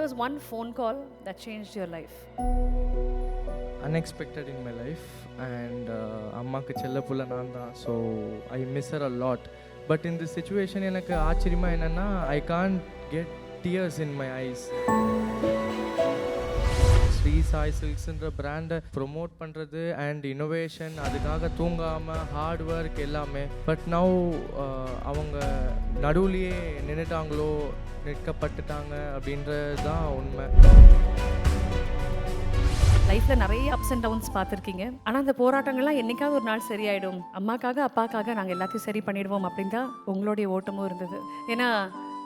was one phone call that changed your life? Unexpected in my life, and அம்மாக்கு செல்ல புள்ள நான் தான். So I miss her a lot. But இந்த situation எனக்கு ஆச்சரியமாக என்னென்னா, I can't get tears in my eyes. Sri Sai சில்க்ஸ்ன்ற பிராண்டை ப்ரொமோட் பண்ணுறது அண்ட் இனோவேஷன், அதுக்காக தூங்காமல் ஹார்ட் ஒர்க் எல்லாமே. பட் நவ் அவங்க நடுவுலையே நின்றுட்டாங்களோ, நிற்கப்பட்டுட்டாங்க அப்படின்றது தான் உண்மை. லைஃப்பில் நிறைய அப்ஸ் அண்ட் டவுன்ஸ் பார்த்துருக்கீங்க. ஆனால் அந்த போராட்டங்கள்லாம் என்றைக்காவது ஒரு நாள் சரியாயிடும், அம்மாக்காக அப்பாக்காக நாங்கள் எல்லாத்தையும் சரி பண்ணிடுவோம் அப்படின்னு தான் உங்களுடைய ஓட்டமும் இருந்தது. ஏன்னா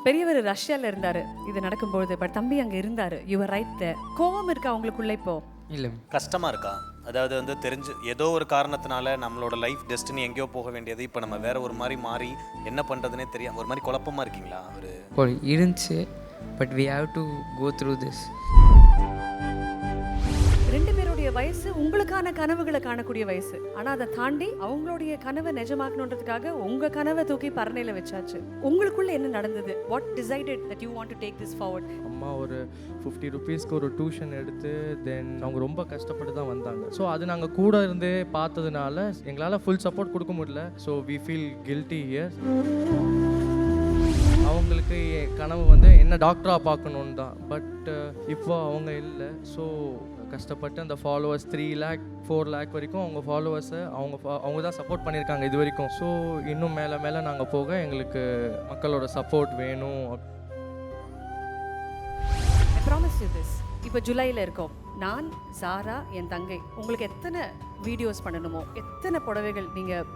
பெரியவர் ரஷ்யாவில் இருந்தார் இது நடக்கும்பொழுது, பட் தம்பி அங்கே இருந்தார். Your right there. கோவம் இருக்கா அவங்களுக்குள்ள? இப்போ இல்லை, கஷ்டமாக இருக்கா? அதாவது வந்து தெரிஞ்சு ஏதோ ஒரு காரணத்தினால நம்மளோட லைஃப் டெஸ்டினி எங்கேயோ போக வேண்டியது இப்போ நம்ம வேற ஒரு மாதிரி மாறி என்ன பண்ணுறதுனே தெரியாம ஒரு மாதிரி குழப்பமாக இருக்கீங்களா? ஒரு இருந்துச்சு, but we have to go through this. ரெண்டு பேருடைய வயசு உங்களுக்கான கனவுகளை காணக்கூடிய வயசு. ஆனால் அதை தாண்டி அவங்களுடைய கனவை நிஜமாக்கணுன்றதுக்காக உங்கள் கனவை தூக்கி பரணையில் வச்சாச்சு. உங்களுக்குள்ள என்ன நடந்தது? What decided that you want to take this forward? அம்மா ஒரு 50 rupeesக்கு ஒரு டியூஷன் எடுத்து தென் அவங்க ரொம்ப கஷ்டப்பட்டு தான் வந்தாங்க. ஸோ அது நாங்கள் கூட இருந்தே பார்த்ததுனால எங்களால் ஃபுல் சப்போர்ட் கொடுக்க முடியல. So we feel guilty here. அவங்களுக்கு கனவு வந்து என்ன டாக்டராக பார்க்கணுன்னு தான். பட் இப்போ அவங்க இல்லை. ஸோ கஷ்டப்பட்டு அந்த ஃபாலோவர்ஸ் 3 lakh 4 lakh வரைக்கும் அவங்க ஃபாலோவர்ஸை அவங்க தான் சப்போர்ட் பண்ணியிருக்காங்க இது வரைக்கும். ஸோ இன்னும் மேலே மேலே நாங்கள் போக எங்களுக்கு மக்களோட சப்போர்ட் வேணும். I promise you this. இப்போ ஜூலையில் இருக்கோம். நான், சாரா, என் தங்கை உங்களுக்கு எத்தனை வீடியோஸ் பண்ணணுமோ, எத்தனை புடவைகள் நீங்கள்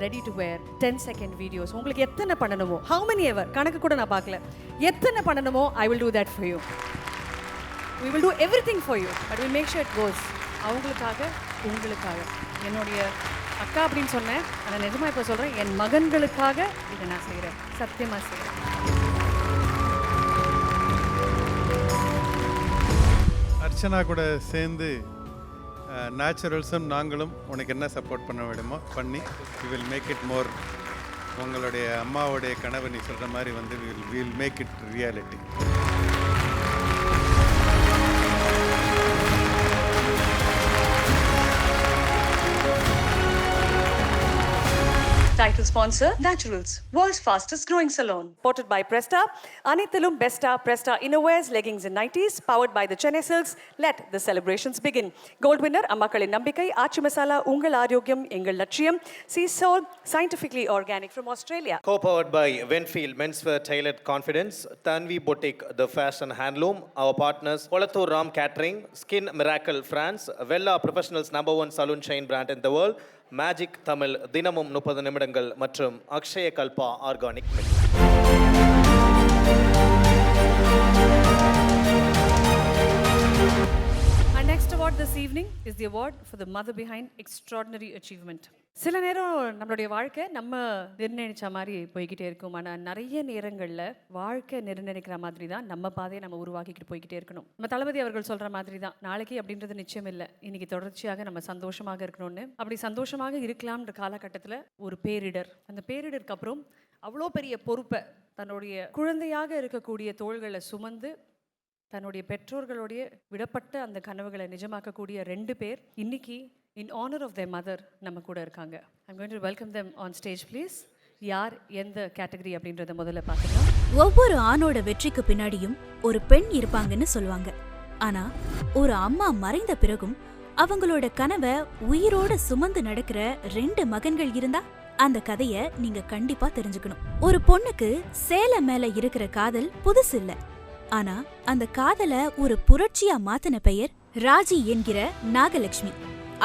ready to wear 10 second videos உங்களுக்கு எத்தனை பண்ணணுமோ, ஹவு மெனி எவர் கணக்கு கூட நான் பார்க்கல, எத்தனை பண்ணணுமோ I will do that for you. We will do everything for you, but we'll make sure it goes. அவங்களுக்காக, உங்களுக்காக. என்னுடைய அக்கா அப்படின்னு சொன்னேன், ஆனால் நிஜமாக இப்போ சொல்கிறேன், என் மகன்களுக்காக இதை நான் செய்கிறேன், சத்தியமாக செய்கிறேன். அர்ச்சனா கூட சேர்ந்து நேச்சுரல்ஸும் நாங்களும் உனக்கு என்ன சப்போர்ட் பண்ண வேண்டுமோ பண்ணி we will make it more. உங்களுடைய அம்மாவுடைய கனவு நீ சொல்கிற மாதிரி வந்து will make it reality. Title sponsor Naturals, world's fastest growing salon. Supported by Presta, Anithilum Besta, Presta Innowears, Leggings and Nighties, powered by the Chennai Silks. Let the celebrations begin. Gold winner Ammakkalin Nambikai, Aachi Masala, Ungal Aarogyam, Engal Latchiyam, Sea Soul, scientifically organic from Australia. Co-powered by Winfield Menswear Tailored Confidence, Tanvi Boutique, The Fashion Handloom, our partners Kolattur Ram Catering, Skin Miracle France, Vella Professionals #1 saloon chain brand in the world, magic Tamil, தினமும் 30 நிமிடங்கள் மற்றும் Akshaya Kalpa organic milk. Our next award this evening is the award for the mother behind extraordinary achievement. சில நேரம் நம்மளுடைய வாழ்க்கை நம்ம நிர்ணயிச்ச மாதிரி போய்கிட்டே இருக்கும். ஆனால் நிறைய நேரங்களில் வாழ்க்கை நிர்ணயிக்கிற மாதிரி தான் நம்ம பாதையை நம்ம உருவாக்கிக்கிட்டு போய்கிட்டே இருக்கணும். நம்ம தளபதி அவர்கள் சொல்கிற மாதிரி தான், நாளைக்கு அப்படின்றது நிச்சயம் இல்லை, இன்னைக்கு தொடர்ச்சியாக நம்ம சந்தோஷமாக இருக்கணும்னு. அப்படி சந்தோஷமாக இருக்கலாம்ன்ற காலகட்டத்தில் ஒரு பேரிடர், அந்த பேரிடருக்கு அப்புறம் அவ்வளோ பெரிய பொறுப்பை தன்னுடைய குழந்தையாக இருக்கக்கூடிய தோள்களை சுமந்து தன்னுடைய பெற்றோர்களுடைய விடப்பட்ட அந்த கனவுகளை நிஜமாக்கக்கூடிய 2 பேர் இன்னைக்கு in honor of their mother நம்ம கூட இருக்காங்க. I'm going to welcome them on stage please. யார் எந்த கேட்டகரி அப்படின்றத முதல்ல பார்க்கலாம். ஒவ்வொரு ஆணோட வெற்றிக்கு பின்னாடியும் ஒரு பெண் இருப்பாங்கன்னு சொல்லுவாங்க. ஆனா ஒரு அம்மா மறைந்த பிறகும் அவங்களோட கனவை உயிரோட சுமந்து நடக்கிற 2 மகன்கள் இருந்தா அந்த கதைய நீங்க கண்டிப்பா தெரிஞ்சுக்கணும். ஒரு பொண்ணுக்கு சேலை மேல இருக்கிற காதல் புதுசு இல்ல. ஆனா அந்த காதல ஒரு புரட்சியா மாத்தின பெயர் ராஜி என்கிற நாகலட்சுமி.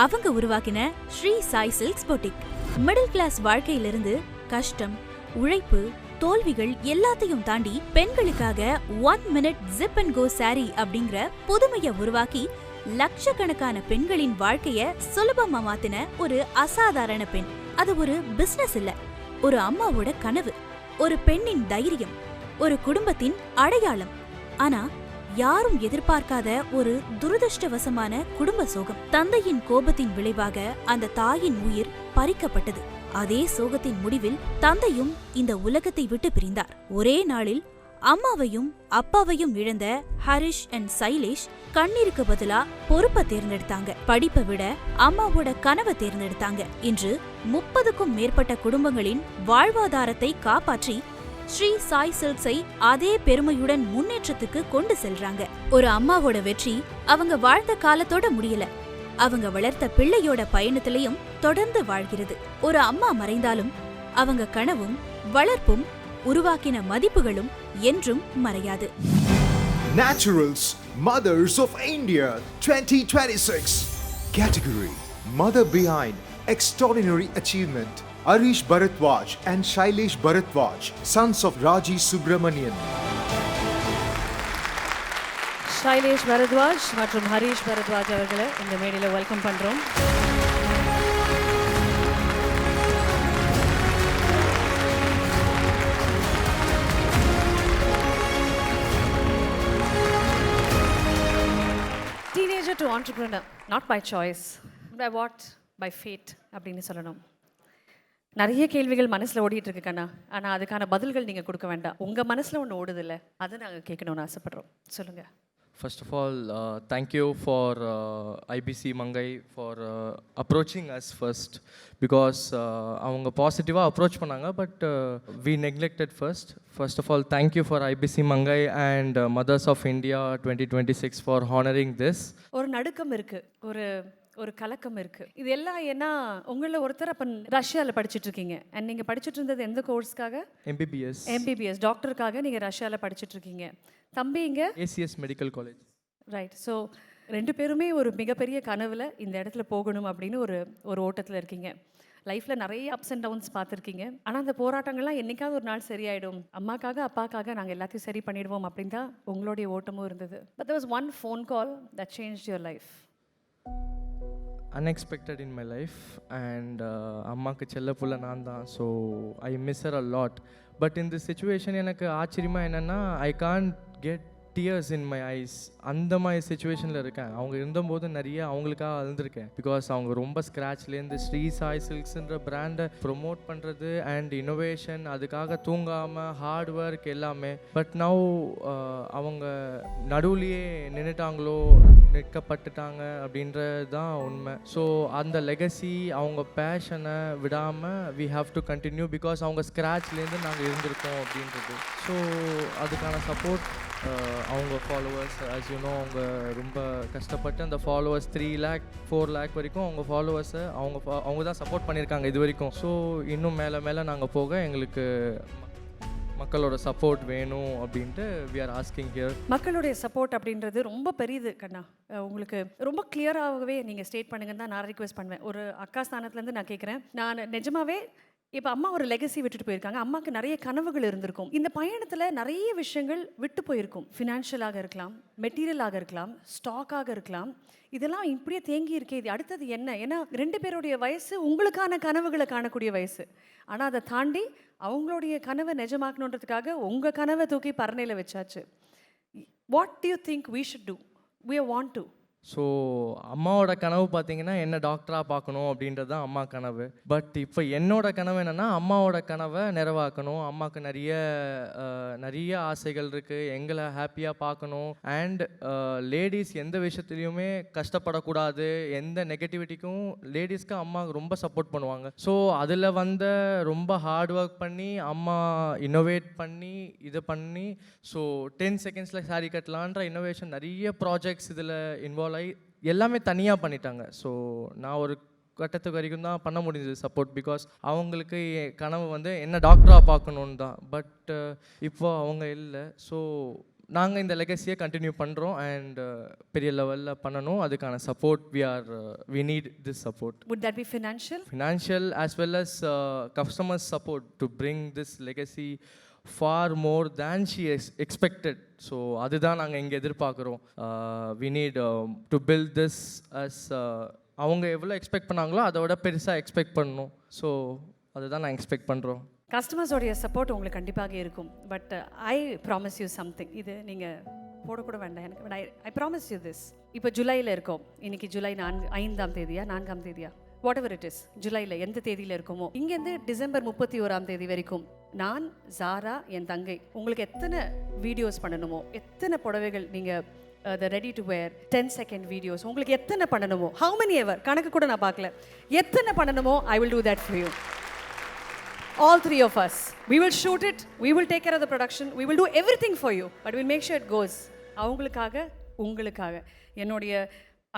அவங்க உருவாக்கின Sri Sai silks boutique. Middle class வாழ்க்கையிலிருந்து கஷ்டம், உழைப்பு, தோல்விகள் எல்லாத்தையும் தாண்டி பெண்களுக்காக 1 minute zip and go saree அப்படிங்கிற புதுமையை உருவாக்கி லட்சக்கணக்கான பெண்களின் வாழ்க்கைய சுலபமா மாத்தின ஒரு அசாதாரண பெண். அது ஒரு பிசினஸ் இல்ல, ஒரு அம்மாவோட கனவு, ஒரு பெண்ணின் தைரியம், ஒரு குடும்பத்தின் அடையாளம். ஆனா யாரும் எதிர்பார்க்காத ஒரு துரதிருஷ்டவசமான குடும்ப சோகம். தந்தையின் கோபத்தின் விளைவாக அந்த தாயின் உயிர் பறிக்கப்பட்டது. அதே சோகத்தின் முடிவில் தந்தையும் இந்த உலகத்தை விட்டு பிரிந்தார். ஒரே நாளில் அம்மாவையும் அப்பாவையும் இழந்த ஹரிஷ் அண்ட் சைலேஷ் கண்ணீருக்கு பதிலா பொறுப்பை தேர்ந்தெடுத்தாங்க. படிப்பை விட அம்மாவோட கனவை தேர்ந்தெடுத்தாங்க. இன்று 30க்கும் மேற்பட்ட குடும்பங்களின் வாழ்வாதாரத்தை காப்பாற்றி ஸ்ரீ சாய் சில்க்ஸை அதே பெருமையுடன் முன்னேற்றத்துக்கு கொண்டு செல்றாங்க. ஒரு அம்மாவோட வெற்றி அவங்க வாழ்ந்த காலத்தோட முடியல, அவங்க வளர்த்த பிள்ளையோட பயணத்திலையும் தொடர்ந்து வாழ்கிறது. ஒரு அம்மா மறைந்தாலும் அவங்க கனவும் வளர்ப்பும் உருவாக்கின மதிப்புகளும் என்றும் மறையாது. Naturals Mothers of India 2026 Category Mother Behind Extraordinary Achievement Arish Bharadwaj and Shailesh Bharadwaj, sons of Raji Subramanian. Shailesh Bharadwaj மற்றும் ஹரீஷ் பரத்வாஜ் அவர்களை இந்த மேடையில் வெல்கம் பண்ணுறோம். Teenager to entrepreneur, not by choice, by what? By fate அப்படின்னு சொல்லணும். நிறைய கேள்விகள் மனசில் ஓடிட்டு இருக்கு கண்ணா, ஆனால் அதுக்கான பதில்கள் நீங்கள் கொடுக்க வேண்டாம். உங்கள் மனசில் ஒன்று ஓடுதில்ல, அதை நாங்கள் கேட்கணும்னு ஆசைப்படுறோம். சொல்லுங்கள். First of all, thank you for IBC Mangai for approaching us first because அவங்க பாசிட்டிவாக அப்ரோச் பண்ணாங்க, but we neglected first. First of all, thank you for IBC Mangai and Mothers of India 2026 for honoring this. ஒரு நடுக்கம் இருக்குது, ஒரு கலக்கம் இருக்குது. இது எல்லாம் ஏன்னா உங்களில் ஒருத்தர் அப்போ ரஷ்யாவில் படிச்சுட்டு இருக்கீங்க. அண்ட் நீங்கள் படிச்சுட்டு இருந்தது எந்த கோர்ஸ்க்காக? MBBS டாக்டருக்காக நீங்கள் ரஷ்யாவில் படிச்சுட்டு இருக்கீங்க. தம்பி இங்கே ACS medical college. Right. So 2 பேருமே ஒரு மிகப்பெரிய கனவில் இந்த இடத்துல போகணும் அப்படின்னு ஒரு ஓட்டத்தில் இருக்கீங்க. லைஃப்பில் நிறைய அப்ஸ் அண்ட் டவுன்ஸ் பார்த்துருக்கீங்க. ஆனால் அந்த போராட்டங்கள்லாம் என்றைக்காவது ஒரு நாள் சரியாயிடும், அம்மாக்காக அப்பாக்காக நாங்கள் எல்லாத்தையும் சரி பண்ணிடுவோம் அப்படின்னு தான் உங்களுடைய ஓட்டமும் இருந்தது. But there was one phone call that changed your life. Unexpected in my life and அம்மாக்கு செல்ல புள்ள நான் தான், so I miss her a lot. But இந்த சிச்சுவேஷன் எனக்கு ஆச்சரியமாக என்னென்னா I can't get tears in my eyes. அந்த மாதிரி சுச்சுவேஷனில் இருக்கேன். அவங்க இருந்தபோது நிறைய அவங்களுக்காக அழுந்திருக்கேன். பிகாஸ் அவங்க ரொம்ப ஸ்க்ராட்ச்லேருந்து ஸ்ரீ சாய் சில்க்ஸ்ன்ற பிராண்டை ப்ரொமோட் பண்ணுறது அண்ட் இன்னோவேஷன், அதுக்காக தூங்காமல் ஹார்ட் ஒர்க் எல்லாமே. பட் நவ் அவங்க நடுவுலையே நிற்கப்பட்டுட்டாங்க அப்படின்றது தான் உண்மை. ஸோ அந்த லெகசி, அவங்க பேஷனை விடாமல் we have to continue because அவங்க ஸ்க்ராட்ச்லேருந்து நாங்கள் இருந்திருக்கோம் அப்படின்றது. ஸோ அதுக்கான சப்போர்ட் அவங்க ஃபாலோவர்ஸ், as you know, அவங்க ரொம்ப கஷ்டப்பட்டு அந்த ஃபாலோவர்ஸ் 3 lakh 4 lakh வரைக்கும் அவங்க ஃபாலோவர்ஸை அவங்க தான் சப்போர்ட் பண்ணியிருக்காங்க இது வரைக்கும். ஸோ இன்னும் மேலே நாங்கள் போக எங்களுக்கு மக்களோட சப்போர்ட் வேணும் அப்படின்ட்டு we are asking here. மக்களுடைய சப்போர்ட் அப்படின்றது ரொம்ப பெரியது கண்ணா. உங்களுக்கு ரொம்ப கிளியராகவே நீங்கள் ஸ்டேட் பண்ணுங்கன்னு தான் நான் ரிக்வெஸ்ட் பண்ணுவேன். ஒரு அக்கா ஸ்தானத்துலேருந்து நான் கேட்குறேன். நான் நிஜமாவே இப்போ அம்மா ஒரு லெகசி விட்டுட்டு போயிருக்காங்க. அம்மாவுக்கு நிறைய கனவுகள் இருந்திருக்கும். இந்த பயணத்தில் நிறைய விஷயங்கள் விட்டு போயிருக்கும். ஃபினான்ஷியலாக இருக்கலாம், மெட்டீரியலாக இருக்கலாம், ஸ்டாக்காக இருக்கலாம். இதெல்லாம் இப்படியே தேங்கி இருக்கே, இது அடுத்தது என்ன? ஏன்னா 2 பேருடைய வயசு உங்களுக்கான கனவுகளை காணக்கூடிய வயசு. ஆனால் அதை தாண்டி அவங்களுடைய கனவை நிஜமாக்கணுன்றதுக்காக உங்கள் கனவை தூக்கி பரணையில் வச்சாச்சு. What to you think we should do? We want to. So அம்மாவோட கனவு பார்த்தீங்கன்னா என்ன டாக்டராக பார்க்கணும் அப்படின்றது தான் அம்மா கனவு. பட் இப்போ என்னோட கனவு என்னென்னா அம்மாவோட கனவை நிறைவாக்கணும். அம்மாவுக்கு நிறைய ஆசைகள் இருக்குது, எங்களை ஹாப்பியாக பார்க்கணும். அண்ட் லேடிஸ் எந்த விஷயத்துலையுமே கஷ்டப்படக்கூடாது, எந்த நெகட்டிவிட்டிக்கும் லேடிஸ்க்கு அம்மா ரொம்ப சப்போர்ட் பண்ணுவாங்க. ஸோ அதில் ரொம்ப ஹார்ட் ஒர்க் பண்ணி அம்மா இன்னோவேட் பண்ணி இது பண்ணி ஸோ 10 seconds சாரி கட்டலான்ற இன்னோவேஷன் நிறைய ப்ராஜெக்ட்ஸ் இதில் இன்வால்வ் ஆகி எல்லாமே தனியாக பண்ணிட்டாங்க. ஸோ நான் ஒரு கட்டத்துக்கு வரைக்கும் தான் பண்ண முடிஞ்சது சப்போர்ட். பிகாஸ் அவங்களுக்கு கனவு என்ன டாக்டராக பார்க்கணுன்னு தான். பட் இப்போ அவங்க இல்லை. ஸோ நாங்கள் இந்த லெகசியை கண்டினியூ பண்ணுறோம் அண்ட் பெரிய லெவலில் பண்ணணும். அதுக்கான support we need this support. Would that be financial as well as customers support to bring this legacy far more than she expected. So அதுதான் நாங்கள் இங்கே எதிர்பார்க்குறோம். we need to build this as அவங்க எவ்வளோ எக்ஸ்பெக்ட் பண்ணாங்களோ அதை விட பெருசாக எக்ஸ்பெக்ட் பண்ணணும். ஸோ அதுதான் நான் எக்ஸ்பெக்ட் பண்ணுறோம். கஸ்டமர்ஸோடைய சப்போர்ட் உங்களுக்கு கண்டிப்பாக இருக்கும். But I promise you something. இது நீங்கள் போடக்கூட வேண்டாம் எனக்கு. But I promise you this. இப்போ ஜூலையில் இருக்கோம். இன்றைக்கி ஜூலை 5ஆம் தேதியா 4ஆம் தேதியா வாட் எவர் இட் இஸ், ஜூலையில் எந்த தேதியில் இருக்குமோ, இங்கேருந்து டிசம்பர் 31ஆம் தேதி வரைக்கும் நான், ஜாரா, என் தங்கை உங்களுக்கு எத்தனை வீடியோஸ் பண்ணணுமோ, எத்தனை புடவைகள் நீங்கள் ready to wear 10 second videos உங்களுக்கு எத்தனை பண்ணணுமோ, ஹவு மெனி எவர் கணக்கு கூட நான் பார்க்கல, எத்தனை பண்ணணுமோ I will do that for you. All three of us. We will shoot it, we will take care of the production, we will do everything for you, but we'll make sure it goes. அவங்களுக்காக, உங்களுக்காக. என்னுடைய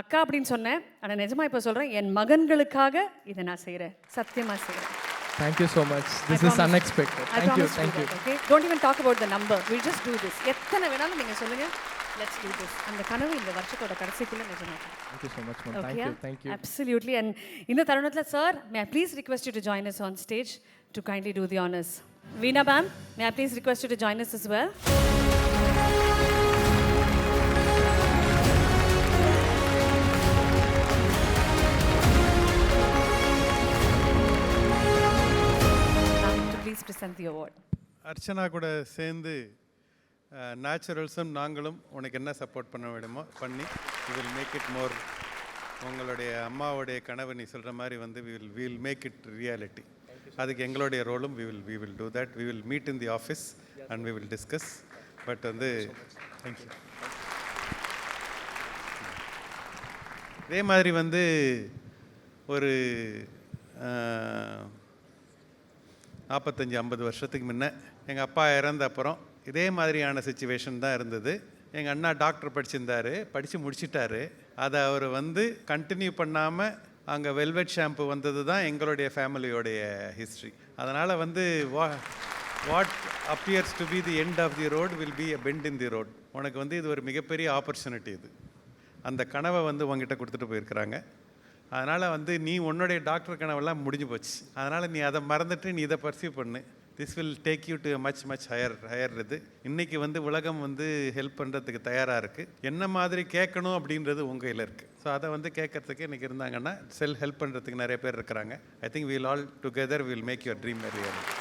அக்கா அப்படின்னு சொன்னேன், ஆனால் நிஜமாக இப்போ சொல்கிறேன், என் மகன்களுக்காக இதை நான் செய்கிறேன், சத்தியமாக செய்கிறேன். Thank you so much. This is unexpected. Thank you. Thank you. Okay? Don't even talk about the number. We'll just do this. எத்தனை வேணாலும் நீங்கள் சொல்லுங்கள். Let's do this. அந்த கனவு இந்த வருஷத்தோட கடைசிக்குள்ள நிஜமாகும். Thank you so much, ma'am. Thank you. Thank you. Absolutely. And இந்த தருணத்தில் sir, may I please request you to join us on stage to kindly do the honors. Veena ma'am, may I please request you to join us as well. To please present the award. Archana கூட சேர்ந்து நேச்சுரல்ஸும் நாங்களும் உனக்கு என்ன support பண்ண வேண்டுமோ பண்ணி we will make it more. உங்களுடைய அம்மாவுடைய கனவு நீ சொல்கிற மாதிரி வந்து we will make it reality. அதுக்கு எங்களுடைய ரோலும் we will do that. We will meet in the office and we will discuss. But வந்து தேங்க்யூ. இதே மாதிரி வந்து ஒரு 45-50 வருஷத்துக்கு முன்ன எங்கள் அப்பா இறந்த அப்புறம் இதே மாதிரியான சுச்சுவேஷன் தான் இருந்தது. எங்கள் அண்ணா டாக்டர் படித்து முடிச்சிட்டாரு. அதை அவர் வந்து கண்டினியூ பண்ணாமல் அங்கே வெல்வெட் ஷாம்பு வந்தது தான் எங்களுடைய ஃபேமிலியோடைய ஹிஸ்ட்ரி. அதனால் வந்து what appears to be the end of the road will be a bend in the road. உனக்கு வந்து இது ஒரு மிகப்பெரிய ஆப்பர்ச்சுனிட்டி. இது அந்த கனவை வந்து உங்ககிட்ட கொடுத்துட்டு போயிருக்கிறாங்க. அதனால் வந்து நீ உன்னுடைய டாக்டர் கனவெல்லாம் முடிஞ்சு போச்சு. அதனால் நீ அதை மறந்துட்டு நீ இதை பர்சீவ் பண்ணு. This will take you to much higher இது. இன்றைக்கி வந்து உலகம் வந்து ஹெல்ப் பண்ணுறதுக்கு தயாராக இருக்குது. என்ன மாதிரி கேட்கணும் அப்படின்றது உங்கள் கையில் இருக்குது. ஸோ அதை வந்து கேட்கறதுக்கு இன்றைக்கி இருந்தாங்கன்னா ஹெல்ப் பண்ணுறதுக்கு நிறைய பேர் இருக்கிறாங்க. I think will all together will make your dream reality.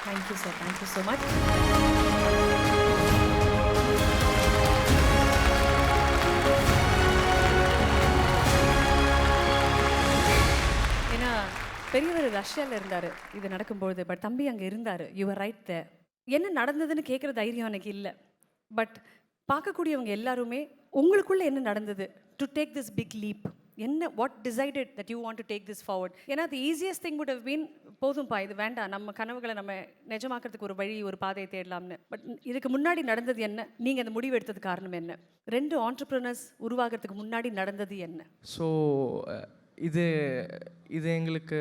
Thank you, sir. Thank you so much. பெரியவர் ரஷ்யாவில் இருந்தார் இது நடக்கும்பொழுது. பட் தம்பி அங்கே இருந்தார். Your right there. என்ன நடந்ததுன்னு கேட்குற தைரியம் எனக்கு இல்லை. பட் பார்க்கக்கூடியவங்க எல்லாருமே உங்களுக்குள்ளே என்ன நடந்தது to take this big leap, என்ன what decided that you want to take this forward. ஏன்னா the easiest thing would have been போதும்பா இது வேண்டாம், நம்ம கனவுகளை நம்ம நிஜமாக்கிறதுக்கு ஒரு வழி ஒரு பாதையை தேடலாம்னு. பட் இதுக்கு முன்னாடி நடந்தது என்ன, நீங்கள் அந்த முடிவு எடுத்தது காரணம் என்ன, 2 ஆண்டர்ப்ரனர்ஸ் உருவாகிறதுக்கு முன்னாடி நடந்தது என்ன? ஸோ இது எங்களுக்கு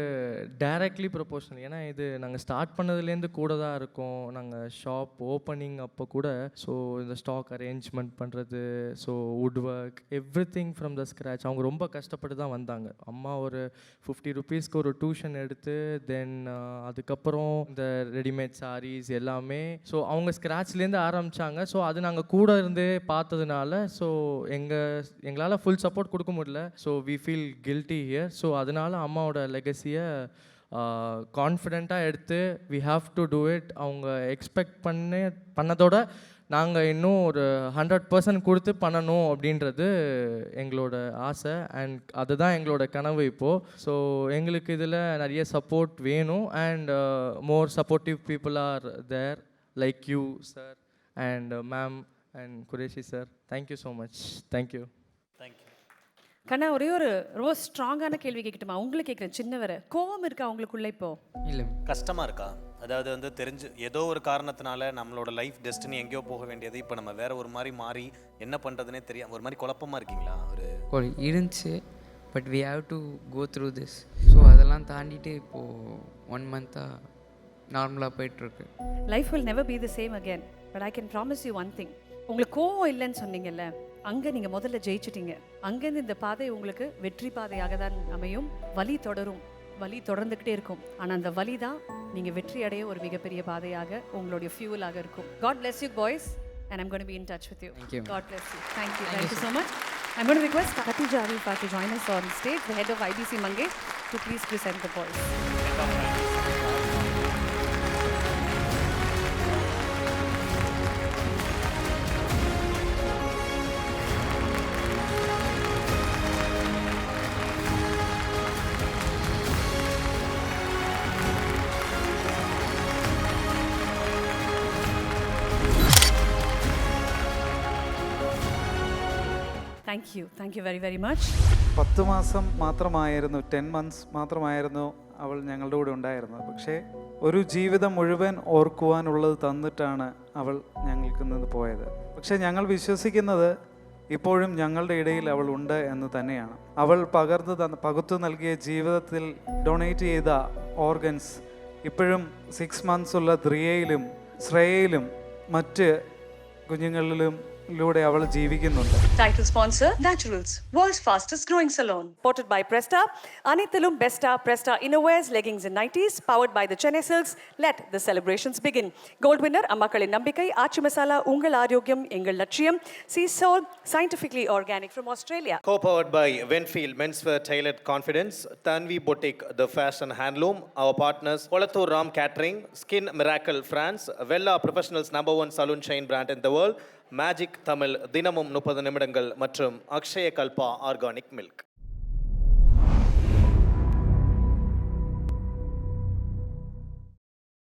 டைரக்ட்லி ப்ரொபோஷனல். ஏன்னா இது நாங்கள் ஸ்டார்ட் பண்ணதுலேருந்து கூட தான் இருக்கோம். நாங்கள் ஷாப் ஓப்பனிங் அப்போ கூட ஸோ இந்த ஸ்டாக் அரேஞ்ச்மெண்ட் பண்ணுறது, so would work everything from the scratch. அவங்க ரொம்ப கஷ்டப்பட்டு தான் வந்தாங்க. அம்மா ஒரு 50 ருபீஸ்க்கு ஒரு டியூஷன் எடுத்து தென் அதுக்கப்புறம் இந்த ரெடிமேட் சாரீஸ் எல்லாமே ஸோ அவங்க ஸ்க்ராட்ச்லேருந்து ஆரம்பித்தாங்க. ஸோ அது நாங்கள் கூட இருந்து பார்த்ததுனால ஸோ எங்களால் ஃபுல் சப்போர்ட் கொடுக்க முடியல. So we feel guilty here. So அதனால அம்மாவோட லெகசியை கான்ஃபிடெண்ட்டாக எடுத்து we have to do it. அவங்க எக்ஸ்பெக்ட் பண்ணதோட நாங்கள் இன்னும் ஒரு 100% கொடுத்து பண்ணணும் அப்படின்றது எங்களோட ஆசை. அண்ட் அதுதான் எங்களோட கனவு இப்போது. ஸோ எங்களுக்கு இதில் நிறைய சப்போர்ட் வேணும். And more supportive people are there like you sir and ma'am and Qureshi sir. Thank you so much. Thank you. கண்ணா, ஒரே ஒரு ரொம்ப ஸ்ட்ராங்கான கேள்வி கேட்கட்டுமா? உங்களுக்கு கேட்குறேன். சின்னவரை கோவம் இருக்கா அவங்களுக்குள்ள இப்போ? இல்லை. கஷ்டமாக இருக்கா? அதாவது வந்து தெரிஞ்சு ஏதோ ஒரு காரணத்தினால நம்மளோட லைஃப் டெஸ்டினி எங்கேயோ போக வேண்டியது இப்போ நம்ம வேற ஒரு மாதிரி மாறி என்ன பண்ணுறதுனே தெரியாமல் ஒரு மாதிரி குழப்பமாக இருக்கீங்களா? ஒரு இருந்துச்சு. But we have to go through this. So அதெல்லாம் தாண்டிட்டு இப்போது 1 மந்த்தாக நார்மலாக போயிட்டுருக்கு. Life will never be the same again. But I can promise you one thing. உங்களுக்கு கோவம் இல்லைன்னு சொன்னீங்கல்ல, அங்கே நீங்கள் முதல்ல ஜெயிச்சிட்டீங்க. அங்கேருந்து இந்த பாதை உங்களுக்கு வெற்றி பாதையாக தான் அமையும். வலி தொடரும், வலி தொடர்ந்துக்கிட்டே இருக்கும். ஆனால் அந்த வலி தான் நீங்கள் வெற்றி அடைய ஒரு மிகப்பெரிய பாதையாக உங்களுடைய ஃபியூவலாக இருக்கும். God bless you boys and I'm going to be in touch with you. Thank you. God bless you. Thank you so much. I'm going to request Khatija Arifa to join us on stage, the head of IBC Mangesh, to please present the boys. Thank you very much. 10 മാസം മാത്രമായിരുന്നു, 10 months മാത്രമായിരുന്നു അവൾ ഞങ്ങളുടെ കൂടെ ഉണ്ടായിരുന്നത്. പക്ഷേ ഒരു ജീവിതം മുഴുവൻ ഓർക്കുവാനുള്ളത് തന്നിട്ടാണ് അവൾ ഞങ്ങൾക്ക് നിന്ന് പോയത്. പക്ഷേ ഞങ്ങൾ വിശ്വസിക്കുന്നത് ഇപ്പോഴും ഞങ്ങളുടെ ഇടയിൽ അവൾ ഉണ്ട് എന്ന് തന്നെയാണ്. അവൾ പകുത്തു നൽകിയ ജീവിതത്തിൽ ഡൊണേറ്റ് ചെയ്ത ഓർഗൻസ് ഇപ്പോഴും 6 മന്ത്സ് ഉള്ള ദ്രിയയിലും ശ്രേയയിലും മറ്റ് കുഞ്ഞുങ്ങളിലൂടെ അവൾ ജീവിക്കുന്നുണ്ട്. Title sponsor Naturals, world's fastest growing salon. Supported by Presta, Anithalum Besta, Presta Innowears, leggings and nighties, powered by the Chennai Silks. Let the celebrations begin. Gold winner, Ammakkalin Nambikkai, Aachi Masala, Ungal Aarogyam, Engal Latchiyam, Sea Soul, scientifically organic from Australia. Co-powered by Winfield Menswear Tailored Confidence, Tanvi Boutique, The Fashion Handloom, our partners Kolattur Ram Catering, Skin Miracle France, Vella Professionals #1 saloon chain brand in the world, magic Tamil தினமும் 30 நிமிடங்கள் மற்றும் Akshaya Kalpa organic milk.